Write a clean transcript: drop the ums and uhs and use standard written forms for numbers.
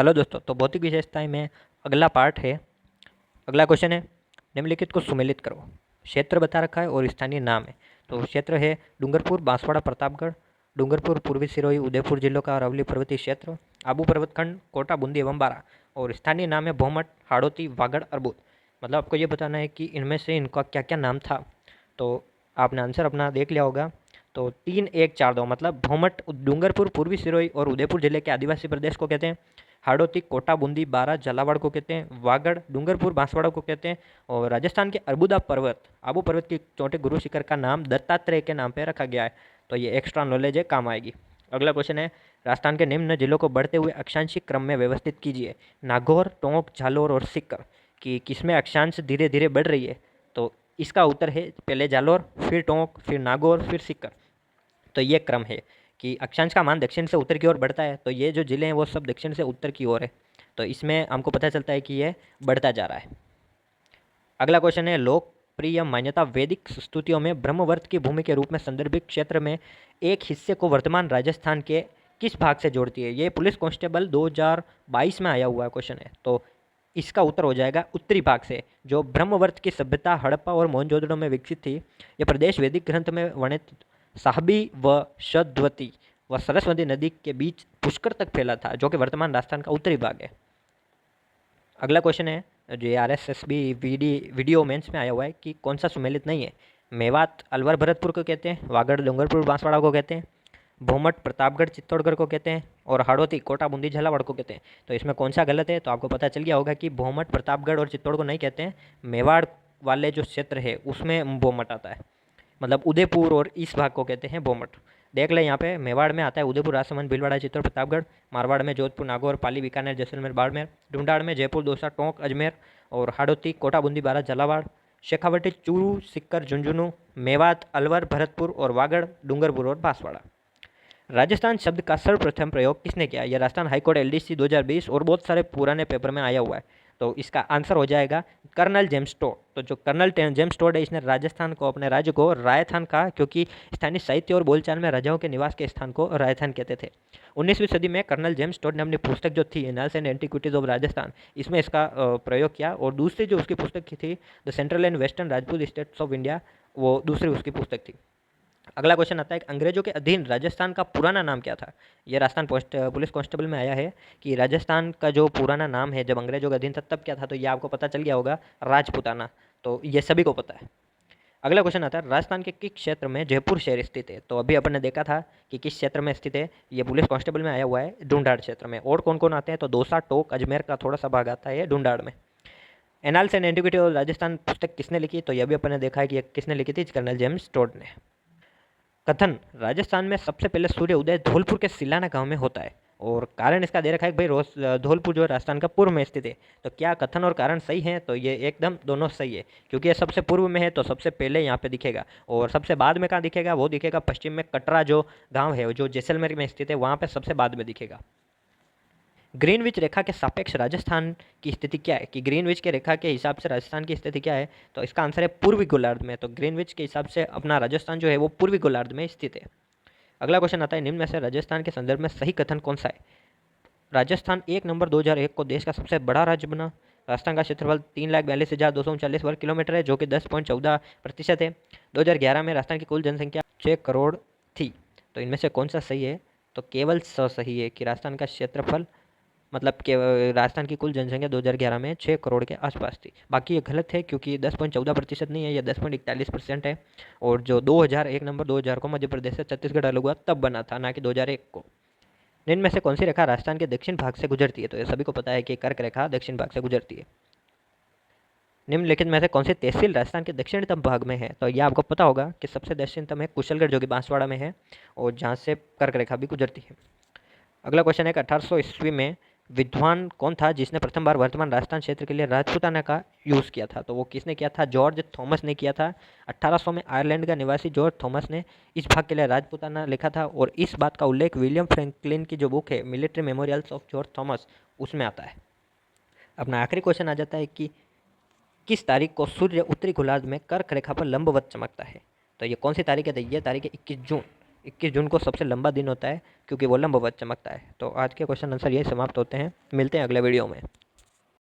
Hello दोस्तों, तो भौतिक विशेषताएं में अगला पार्ट है। अगला क्वेश्चन है, निम्नलिखित को सुमेलित करो। क्षेत्र बता रखा है और स्थानीय नाम है। तो क्षेत्र है डूंगरपुर, बांसवाड़ा, प्रतापगढ़, डूंगरपुर, पूर्वी सिरोही, उदयपुर जिलों का अरावली पर्वतीय क्षेत्र, आबू पर्वतखंड, कोटा, बूंदी एवं बारा। और स्थानीय नाम है भौमट, हाड़ौती, वागड़, अर्बुद। मतलब आपको ये बताना है कि इनमें से इनका क्या क्या नाम था। तो आपने आंसर अपना देख लिया होगा। तो 3, 1, 4, 2 मतलब भौमट डूंगरपुर, पूर्वी सिरोही और उदयपुर जिले के आदिवासी प्रदेश को कहते हैं। हाड़ौती, कोटा, बूंदी, बारा, झालावाड़ को कहते हैं। वागड़, डूंगरपुर, बांसवाड़ा को कहते हैं। और राजस्थान के अरबुदा पर्वत, आबू पर्वत की चोटी गुरु शिखर का नाम दत्तात्रेय के नाम पे रखा गया है। तो ये एक्स्ट्रा नॉलेज है, काम आएगी। अगला क्वेश्चन है, राजस्थान के निम्न जिलों को बढ़ते हुए अक्षांशिक क्रम में व्यवस्थित कीजिए। नागौर, टोंक, जालोर और सीकर। कि किसमें अक्षांश धीरे धीरे बढ़ रही है। तो इसका उत्तर है पहले जालोर, फिर टोंक, फिर नागौर, फिर सीकर। तो ये क्रम है कि अक्षांश का मान दक्षिण से उत्तर की ओर बढ़ता है। तो ये जो जिले हैं वो सब दक्षिण से उत्तर की ओर है। तो इसमें हमको पता चलता है कि ये बढ़ता जा रहा है। अगला क्वेश्चन है, लोकप्रिय मान्यता वैदिक स्तुतियों में ब्रह्मवर्त की भूमि के रूप में संदर्भित क्षेत्र में एक हिस्से को वर्तमान राजस्थान के किस भाग से जोड़ती है। ये पुलिस कांस्टेबल 2022 में आया हुआ क्वेश्चन है। तो इसका उत्तर हो जाएगा उत्तरी भाग से। जो ब्रह्मवर्त की सभ्यता हड़प्पा और मोहनजोदड़ो में विकसित थी, यह प्रदेश वैदिक ग्रंथ में वर्णित साहबी व शद्वती व सरस्वती नदी के बीच पुष्कर तक फैला था, जो कि वर्तमान राजस्थान का उत्तरी भाग है। अगला क्वेश्चन है, जो RSSB वीडियो मेंस में आया हुआ है कि कौन सा सुमेलित नहीं है। मेवात अलवर भरतपुर को कहते हैं, वागड़ डूंगरपुर बांसवाड़ा को कहते हैं, भौमट प्रतापगढ़ चित्तौड़गढ़ को कहते हैं, और हाड़ौती कोटा बूंदी झालावाड़ को कहते हैं। तो इसमें कौन सा गलत है। तो आपको पता चल गया होगा कि भौमट प्रतापगढ़ और चित्तौड़ को नहीं कहते हैं। मेवाड़ वाले जो क्षेत्र है उसमें भौमट आता है। मतलब उदयपुर और इस भाग को कहते हैं भौमट। देख ले यहाँ पे मेवाड़ में आता है उदयपुर, राजसमंद, भीलवाड़ा, चित्तौड़, प्रतापगढ़। मारवाड़ में जोधपुर, नागौर, पाली, बीकानेर, जैसलमेर, बाड़मेर। ढूंढाड़ में जयपुर, दौसा, टोंक, अजमेर और हाड़ौती, कोटा, बूंदी, बारा, झालावाड़। शेखावटी, चूरू, सिक्कर, झुंझुनू। मेवात, अलवर, भरतपुर और वागड़, डूंगरपुर और बांसवाड़ा। राजस्थान शब्द का सर्वप्रथम प्रयोग किसने किया। यह राजस्थान हाईकोर्ट LDC 2020 और बहुत सारे पुराने पेपर में आया हुआ है। तो इसका आंसर हो जाएगा कर्नल जेम्स टोड। तो जो कर्नल जेम्स टोड है, इसने राजस्थान को, अपने राज्य को रायथान कहा, क्योंकि स्थानीय साहित्य और बोलचाल में राजाओं के निवास के स्थान को रायथान कहते थे। 19वीं सदी में कर्नल जेम्स टोड ने अपनी पुस्तक जो थी annals and antiquities of Rajasthan, इसमें इसका प्रयोग किया। और दूसरी जो उसकी पुस्तक की थी, the central and western Rajput states of India, वो दूसरी उसकी पुस्तक थी। अगला क्वेश्चन आता है, अंग्रेजों के अधीन राजस्थान का पुराना नाम क्या था। यह राजस्थान पुलिस कांस्टेबल में आया है कि राजस्थान का जो पुराना नाम है जब अंग्रेजों के अधीन था तब क्या था। तो ये आपको पता चल गया होगा, राजपुताना। तो ये सभी को पता है। अगला क्वेश्चन आता है, राजस्थान के किस क्षेत्र में जयपुर शहर स्थित है। तो अभी अपन ने देखा था कि किस क्षेत्र में स्थित है। ये पुलिस कांस्टेबल में आया हुआ है, ढूंढाड़ क्षेत्र में। और कौन कौन आते हैं। तो दौसा, टोंक, अजमेर का थोड़ा सा भाग आता है ढूंढाड़ में। Annals and antiquity of Rajasthan पुस्तक किसने लिखी। तो यह भी अपन ने देखा है कि किसने लिखी थी, कर्नल जेम्स टोड ने। कथन, राजस्थान में सबसे पहले सूर्य उदय धौलपुर के सिलाना गांव में होता है। और कारण इसका दे रखा है कि भाई रोज धौलपुर जो राजस्थान का पूर्व में स्थित है। तो क्या कथन और कारण सही है। तो ये एकदम दोनों सही है, क्योंकि ये सबसे पूर्व में है तो सबसे पहले यहाँ पे दिखेगा। और सबसे बाद में कहाँ दिखेगा, वो दिखेगा पश्चिम में, कटरा जो गाँव है जो जैसलमेर में स्थित है वहाँ पे सबसे बाद में दिखेगा। ग्रीनविच रेखा के सापेक्ष राजस्थान की स्थिति क्या है। कि ग्रीनविच के रेखा के हिसाब से राजस्थान की स्थिति क्या है। तो इसका आंसर है पूर्वी गोलार्ध में। तो ग्रीनविच के हिसाब से अपना राजस्थान जो है वो पूर्वी गोलार्ध में स्थित है। अगला क्वेश्चन आता है, निम्न में से राजस्थान के संदर्भ में सही कथन कौन सा है। राजस्थान 1 नवंबर 2001 को देश का सबसे बड़ा राज्य बना। राजस्थान का क्षेत्रफल 3,42,239 वर्ग किलोमीटर है, जो कि 10.14% है। 2011 में राजस्थान की कुल जनसंख्या 6 करोड़ थी। तो इनमें से कौन सा सही है। तो केवल सही है कि राजस्थान का क्षेत्रफल, मतलब कि राजस्थान की कुल जनसंख्या 2011 में 6 करोड़ के आसपास थी। बाकी ये गलत है, क्योंकि 10.14% नहीं है, यह 10.41% है। और जो 2001 नंबर 2000 को मध्य प्रदेश से छत्तीसगढ़ अलग हुआ तब बना था, ना कि 2001 को। निम्न में से कौन सी रेखा राजस्थान के दक्षिण भाग से गुजरती है। तो ये सभी को पता है कि कर्क रेखा दक्षिण भाग से गुजरती है। निम्नलिखित में से कौन सी तहसील राजस्थान के दक्षिणतम भाग में है। तो यह आपको पता होगा कि सबसे दक्षिणतम है कुशलगढ़, जो कि बांसवाड़ा में है और जहाँ से कर्क रेखा भी गुजरती है। अगला क्वेश्चन है कि 1800 ईस्वी में विद्वान कौन था जिसने प्रथम बार वर्तमान राजस्थान क्षेत्र के लिए राजपूताना का यूज़ किया था। तो वो किसने किया था, जॉर्ज थॉमस ने किया था। 1800 में आयरलैंड का निवासी जॉर्ज थॉमस ने इस भाग के लिए राजपूताना लिखा था। और इस बात का उल्लेख विलियम फ्रैंकलिन की जो बुक है military memorials of George Thomas, उसमें आता है। अपना आखिरी क्वेश्चन आ जाता है कि किस तारीख को सूर्य उत्तरी गोलार्ध में कर्क रेखा पर लंबवत चमकता है। तो ये कौन सी तारीख है। तो ये तारीख है 21 जून। 21 जून को सबसे लंबा दिन होता है क्योंकि वो लंबवत चमकता है। तो आज के क्वेश्चन आंसर यही समाप्त होते हैं। मिलते हैं अगले वीडियो में।